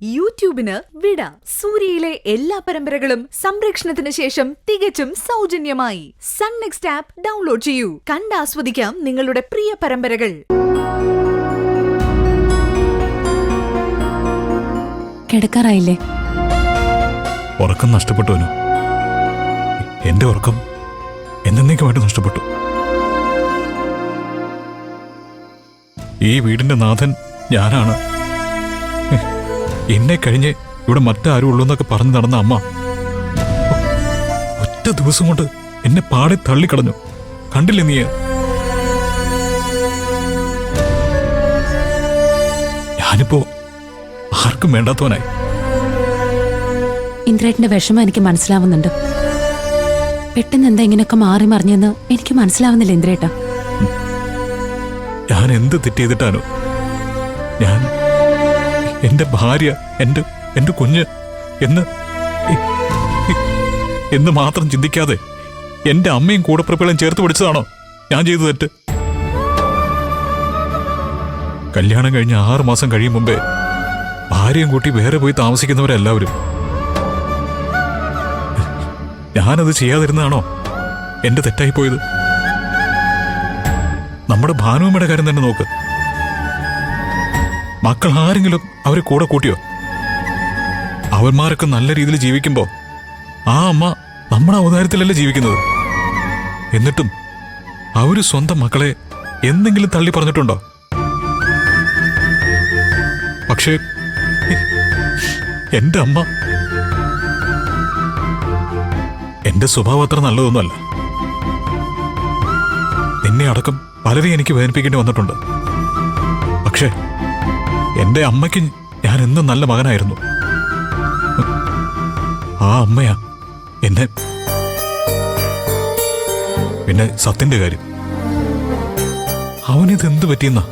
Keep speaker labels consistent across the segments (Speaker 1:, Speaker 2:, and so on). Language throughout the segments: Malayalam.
Speaker 1: യൂട്യൂബിന് വിട. സൂര്യയിലെ എല്ലാ പരമ്പരകളും സംരക്ഷണത്തിന് ശേഷം തികച്ചും സൗജന്യമായി സൺ നെക്സ്റ്റ് ആപ്പ് ഡൗൺലോഡ് ചെയ്യൂ. കണ്ടാസ്വദിക്കാം നിങ്ങളുടെ പ്രിയ പരമ്പരകൾ.
Speaker 2: കിടക്കാറായില്ലേ?
Speaker 3: ഉറക്കം നഷ്ടപ്പെട്ടു. എന്റെ ഉറക്കം എന്നേക്കുമായിട്ട് നഷ്ടപ്പെട്ടു. ഈ വീടിന്റെ നാഥൻ ഞാനാണ്. എന്നെ കഴിഞ്ഞ് ഇവിടെ മറ്റാരും ഉള്ളൂ എന്നൊക്കെ പറഞ്ഞു നടന്ന അമ്മ ഒറ്റ ദിവസം കൊണ്ട് എന്നെ പാടെ തള്ളിക്കളഞ്ഞു. കണ്ടില്ലേ നീ? ഞാനിപ്പോ ആർക്കും വേണ്ടാത്തവനായി.
Speaker 2: ഇന്ദ്രേട്ടന്റെ വിഷമം എനിക്ക് മനസ്സിലാവുന്നുണ്ട്. പെട്ടെന്ന് എന്താ ഇങ്ങനെയൊക്കെ മാറി മറിഞ്ഞെന്ന് എനിക്ക് മനസ്സിലാവുന്നില്ല ഇന്ദ്രേട്ട.
Speaker 3: ഞാൻ എന്ത് തെറ്റ് ചെയ്തിട്ടാനോ? ഞാൻ എന്റെ ഭാര്യ, എന്റെ കുഞ്ഞ് എന്ന് മാത്രം ചിന്തിക്കാതെ എന്റെ അമ്മയും കൂടപ്പിറപ്പുകളും ചേർത്ത് പിടിച്ചതാണോ ഞാൻ ചെയ്തു തെറ്റ്? കല്യാണം കഴിഞ്ഞ് 6 മാസം കഴിയും മുമ്പേ ഭാര്യയും കൂട്ടി വേറെ പോയി താമസിക്കുന്നവരെല്ലാവരും. ഞാനത് ചെയ്യാതിരുന്നതാണോ എന്റെ തെറ്റായി പോയത്? നമ്മുടെ ഭാനുമ്മയുടെ കാര്യം തന്നെ നോക്ക്. മക്കൾ ആരെങ്കിലും അവരെ കൂടെ കൂട്ടിയോ? അവന്മാരൊക്കെ നല്ല രീതിയിൽ ജീവിക്കുമ്പോ ആ അമ്മ നമ്മുടെ ഔദാര്യത്തിലല്ലേ ജീവിക്കുന്നത്. എന്നിട്ടും അവര് സ്വന്തം മക്കളെ എന്തെങ്കിലും തള്ളി പറഞ്ഞിട്ടുണ്ടോ? പക്ഷേ എന്റെ അമ്മ, എന്റെ സ്വഭാവം അത്ര നല്ലതൊന്നുമല്ല. നിന്നെ അടക്കം പലരെയും എനിക്ക് വേദനിപ്പിക്കേണ്ടി വന്നിട്ടുണ്ട്. പക്ഷേ എന്റെ അമ്മയ്ക്ക് ഞാൻ എന്നും നല്ല മകനായിരുന്നു. ആ അമ്മയാ എന്നെ. പിന്നെ സത്യന്റെ കാര്യം, അവനിത് എന്ത് പറ്റിയെന്നാ?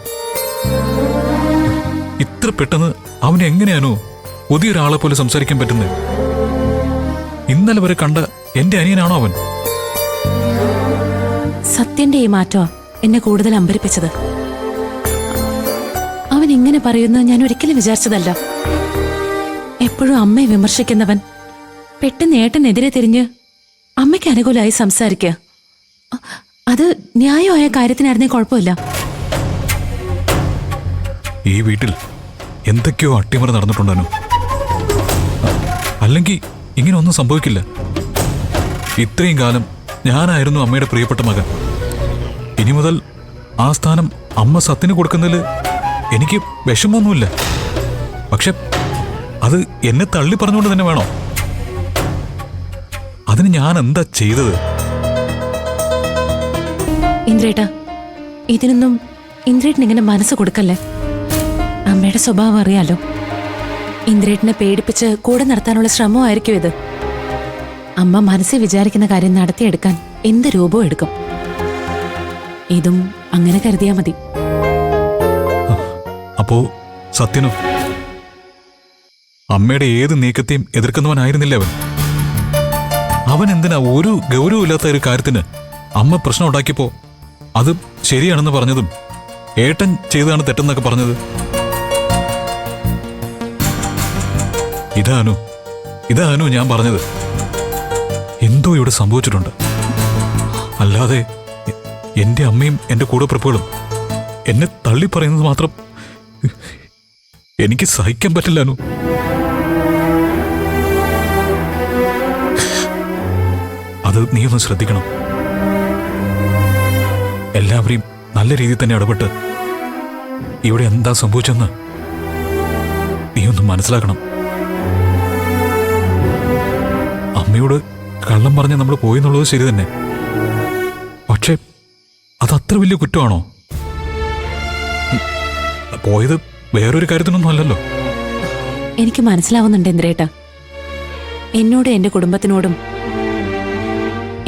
Speaker 3: ഇത്ര പെട്ടെന്ന് അവന് എങ്ങനെയാണോ പുതിയൊരാളെ പോലെ സംസാരിക്കാൻ പറ്റുന്നത്? ഇന്നലെ വരെ കണ്ട എന്റെ അനിയനാണോ അവൻ?
Speaker 2: സത്യന്റെ ഈ മാറ്റമാ എന്നെ കൂടുതൽ അമ്പരിപ്പിച്ചത്. അവൻ ഇങ്ങനെ പറയുന്നത് ഞാൻ ഒരിക്കലും വിചാരിച്ചതല്ല. എപ്പോഴും അമ്മയെ വിമർശിക്കുന്നവൻ പെട്ടെന്ന് ഏട്ടനെതിരെ തിരിഞ്ഞ് അമ്മയ്ക്ക് അനുകൂലമായി സംസാരിക്കുക, അത് ന്യായമായ കാര്യത്തിനായിരുന്നേ കുഴപ്പമില്ല.
Speaker 3: ഈ വീട്ടിൽ എന്തൊക്കെയോ അട്ടിമറി നടന്നിട്ടുണ്ടോ? അല്ലെങ്കിൽ ഇങ്ങനെ ഒന്നും സംഭവിക്കില്ല. ഇത്രയും കാലം ഞാനായിരുന്നു അമ്മയുടെ പ്രിയപ്പെട്ട മകൻ. ഇനി മുതൽ ആ സ്ഥാനം അമ്മ സത്യന് കൊടുക്കുന്നതിൽ എനിക്ക് വിഷമമൊന്നുമില്ല. പക്ഷെ അത് എന്നെ തള്ളി പറഞ്ഞുകൊണ്ട് തന്നെ വേണോ? അതിന് ഞാൻ എന്താ ചെയ്തത്?
Speaker 2: ഇന്ദ്രേട്ട, ഇതിനൊന്നും ഇന്ദ്രേട്ടൻ ഇങ്ങനെ മനസ്സ് കൊടുക്കല്ലേ. അമ്മയുടെ സ്വഭാവം അറിയാലോ. ഇന്ദ്രേട്ടനെ പേടിപ്പിച്ച് കൂടെ നടത്താനുള്ള ശ്രമമായിരിക്കും ഇത്. അമ്മ മനസ്സിൽ വിചാരിക്കുന്ന കാര്യം നടത്തിയെടുക്കാൻ എന്ത് രൂപവും എടുക്കും. ഇതും അങ്ങനെ കരുതിയാ മതി.
Speaker 3: അപ്പോ സത്യനോ? അമ്മയുടെ ഏത് നീക്കത്തെയും എതിർക്കുന്നവനായിരുന്നില്ല അവൻ. അവൻ എന്തിനാ ഒരു ഗൗരവമില്ലാത്ത ഒരു കാര്യത്തിന് അമ്മ പ്രശ്നം ഉണ്ടാക്കിയപ്പോ അത് ശരിയാണെന്ന് പറഞ്ഞതും ഏട്ടൻ ചെയ്തതാണ് തെറ്റെന്നൊക്കെ പറഞ്ഞത്? ഇതാനു ഞാൻ പറഞ്ഞത്. എന്തോ ഇവിടെ സംഭവിച്ചിട്ടുണ്ട്. അല്ലാതെ എന്റെ അമ്മയും എന്റെ കൂടപ്പിറപ്പുകളും എന്നെ തള്ളി പറയുന്നത് മാത്രം എനിക്ക് സഹിക്കാൻ പറ്റില്ല. അത് നീ ഒന്ന് ശ്രദ്ധിക്കണം. എല്ലാവരെയും നല്ല രീതിയിൽ തന്നെ ഇടപെട്ട് ഇവിടെ എന്താ സംഭവിച്ചെന്ന് നീ ഒന്ന് മനസ്സിലാക്കണം. അമ്മയോട് കള്ളം പറഞ്ഞ് നമ്മൾ പോയി എന്നുള്ളത് ശരി തന്നെ. പക്ഷേ അതത്ര വലിയ കുറ്റമാണോ? പോയത് വേറൊരു കാര്യത്തിനൊന്നും അല്ലല്ലോ.
Speaker 2: എനിക്ക് മനസ്സിലാവുന്നുണ്ട് ഇന്ദ്രേട്ട. എന്നോട് എന്റെ കുടുംബത്തിനോടും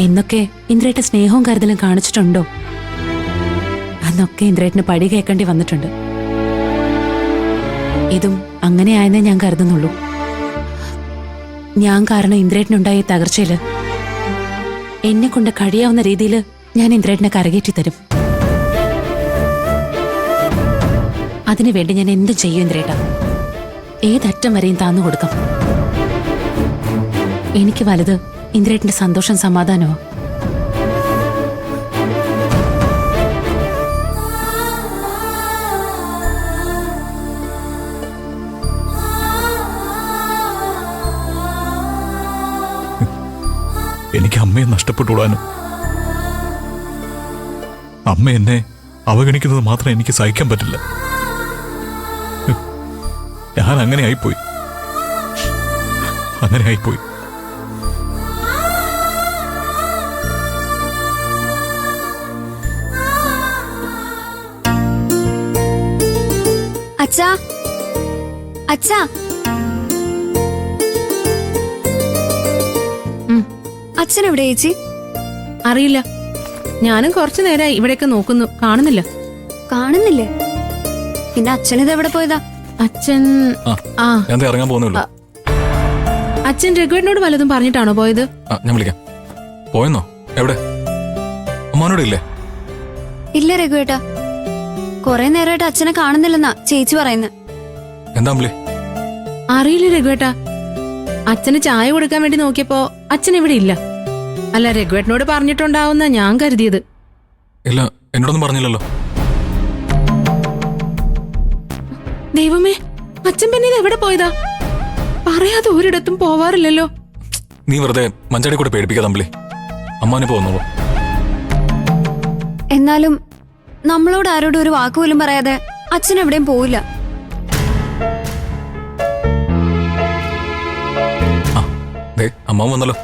Speaker 2: എന്നൊക്കെ ഇന്ദ്രേട്ട സ്നേഹവും കരുതലും കാണിച്ചിട്ടുണ്ടോ അന്നൊക്കെ ഇന്ദ്രേട്ടന് പടി കേൾക്കേണ്ടി വന്നിട്ടുണ്ട്. ഇതും അങ്ങനെയായെന്നേ ഞാൻ കരുതുന്നുള്ളൂ. ഞാൻ കാരണം ഇന്ദ്രേട്ടനുണ്ടായ തകർച്ചയില് എന്നെ കൊണ്ട് കഴിയാവുന്ന രീതിയിൽ ഞാൻ ഇന്ദ്രേട്ടനെ കരകയറ്റി തരും. അതിനുവേണ്ടി ഞാൻ എന്തും ചെയ്യും ഇന്ദ്രേട്ട. ഏതറ്റം വരെയും താന്നു കൊടുക്കാം. എനിക്ക് വലുത് ഇന്ദ്രേട്ടന്റെ സന്തോഷം സമാധാനമോ.
Speaker 3: എനിക്ക് അമ്മയെ നഷ്ടപ്പെട്ടുകൂടാനും അമ്മ എന്നെ അവഗണിക്കുന്നത് മാത്രം എനിക്ക് സഹിക്കാൻ പറ്റില്ല. ഞാൻ അങ്ങനെ ആയിപ്പോയി.
Speaker 4: അച്ഛാ, അച്ഛാ, അച്ഛൻ എവിടെ ചേച്ചി?
Speaker 2: അറിയില്ല, ഞാനും കുറച്ചു നേരമായി ഇവിടെയൊക്കെ നോക്കുന്നു, കാണുന്നില്ല.
Speaker 4: കാണുന്നില്ലേ? പിന്നെ അച്ഛനിത് എവിടെ പോയതാ?
Speaker 2: അച്ഛൻ
Speaker 3: ഇറങ്ങാൻ പോകുന്നുള്ളൂ.
Speaker 2: അച്ഛൻ രഘുവേട്ടനോട് വല്ലതും പറഞ്ഞിട്ടാണോ പോയത്?
Speaker 3: ഞാൻ വിളിക്കാം. പോയെന്നോ? എവിടെ? അമ്മാനോട് ഇല്ലേ?
Speaker 4: ഇല്ല രഘുവേട്ടാ, കൊറേ നേരമായിട്ട് അച്ഛനെ കാണുന്നില്ലെന്നാ ചേച്ചി പറയുന്നത്.
Speaker 3: എന്താ അമ്പിളി?
Speaker 2: അറിയില്ല രഘുവേട്ടാ, അച്ഛന് ചായ കൊടുക്കാൻ വേണ്ടി നോക്കിയപ്പോ അച്ഛൻ ഇവിടെ ഇല്ല. അല്ല, രഘുവേട്ടനോട് പറഞ്ഞിട്ടുണ്ടാവുന്ന ഞാൻ കരുതിയത്.
Speaker 3: ഇല്ല, എന്നോടൊന്നും പറഞ്ഞില്ലല്ലോ.
Speaker 2: ദൈവമേ, അച്ഛൻ പിന്നെ ഇത് എവിടെ പോയതാ? പറയാതെ ഒരിടത്തും പോവാറില്ലല്ലോ.
Speaker 3: നീ വെറുതെ മഞ്ചാടി കൂടെ പേടിപ്പിക്കാതെ അമ്പിളി. അമ്മാനെ പോന്നോളൂ.
Speaker 4: എന്നാലും നമ്മളോട് ആരോടും ഒരു വാക്കുപോലും പറയാതെ അച്ഛൻ എവിടെയും പോവില്ല.
Speaker 3: അമ്മ വന്നല്ലോ.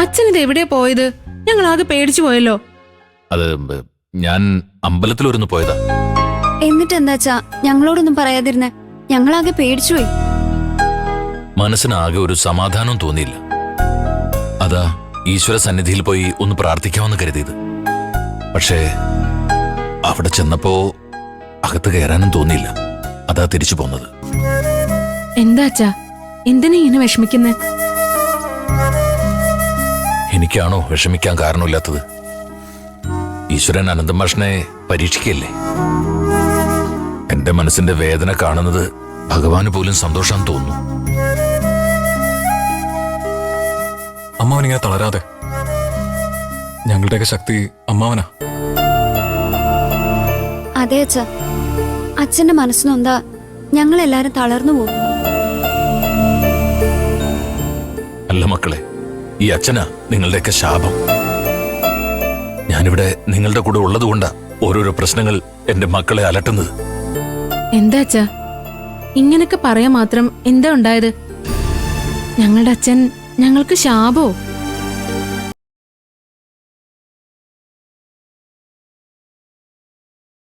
Speaker 2: അച്ഛൻ ഇത് എവിടെയാ പോയത്? ഞങ്ങൾ ആകെ പേടിച്ചു പോയല്ലോ.
Speaker 5: അത് ഞാൻ അമ്പലത്തിലൊരുന്ന് പോയതാ.
Speaker 4: എന്നിട്ട് എന്താച്ചാ ഞങ്ങളോടൊന്നും പറയാതിരുന്നേ? ഞങ്ങളാകെ പേടിച്ചുപോയി.
Speaker 5: മനസ്സിനാകെ ഒരു സമാധാനം തോന്നിയില്ല. അതാ ഈശ്വര സന്നിധിയിൽ പോയി ഒന്ന് പ്രാർത്ഥിക്കാമെന്ന് കരുതിയത്. പക്ഷേ അവിടെ ചെന്നപ്പോ അകത്ത് കയറാനും തോന്നിയില്ല. അതാ തിരിച്ചു പോന്നത്.
Speaker 2: എന്താ അച്ഛാ, എന്തിനാ ഇങ്ങനെ വിഷമിക്കുന്നേ?
Speaker 5: എനിക്കാണോ വിഷമിക്കാൻ കാരണമില്ലാത്തത്? ഈശ്വരൻ അനന്തമാഷിനെ പരീക്ഷിക്കല്ലേ. എന്റെ മനസ്സിന്റെ വേദന കാണുന്നത് ഭഗവാന് പോലും സന്തോഷം തോന്നുന്നു.
Speaker 3: അമ്മാവനിങ്ങനെ തളരാതെ. ഞങ്ങളുടെയൊക്കെ ശക്തി അമ്മാവനാ.
Speaker 4: അതെ അച്ഛാ, അച്ഛന്റെ മനസ്സിനൊന്താ ഞങ്ങളെല്ലാരും തളർന്നു പോകും.
Speaker 5: അല്ല മക്കളെ, ഈ അച്ഛനാ നിങ്ങളുടെയൊക്കെ ശാപം. ഞാനിവിടെ നിങ്ങളുടെ കൂടെ ഉള്ളതുകൊണ്ടാ ഓരോരോ പ്രശ്നങ്ങൾ എന്റെ മക്കളെ അലട്ടുന്നത്.
Speaker 2: എന്താ അച്ഛാ, ഇങ്ങനൊക്കെ പറയാൻ മാത്രം എന്താ ഉണ്ടായത്? ഞങ്ങളുടെ അച്ഛൻ ഞങ്ങൾക്ക് ശാപോ?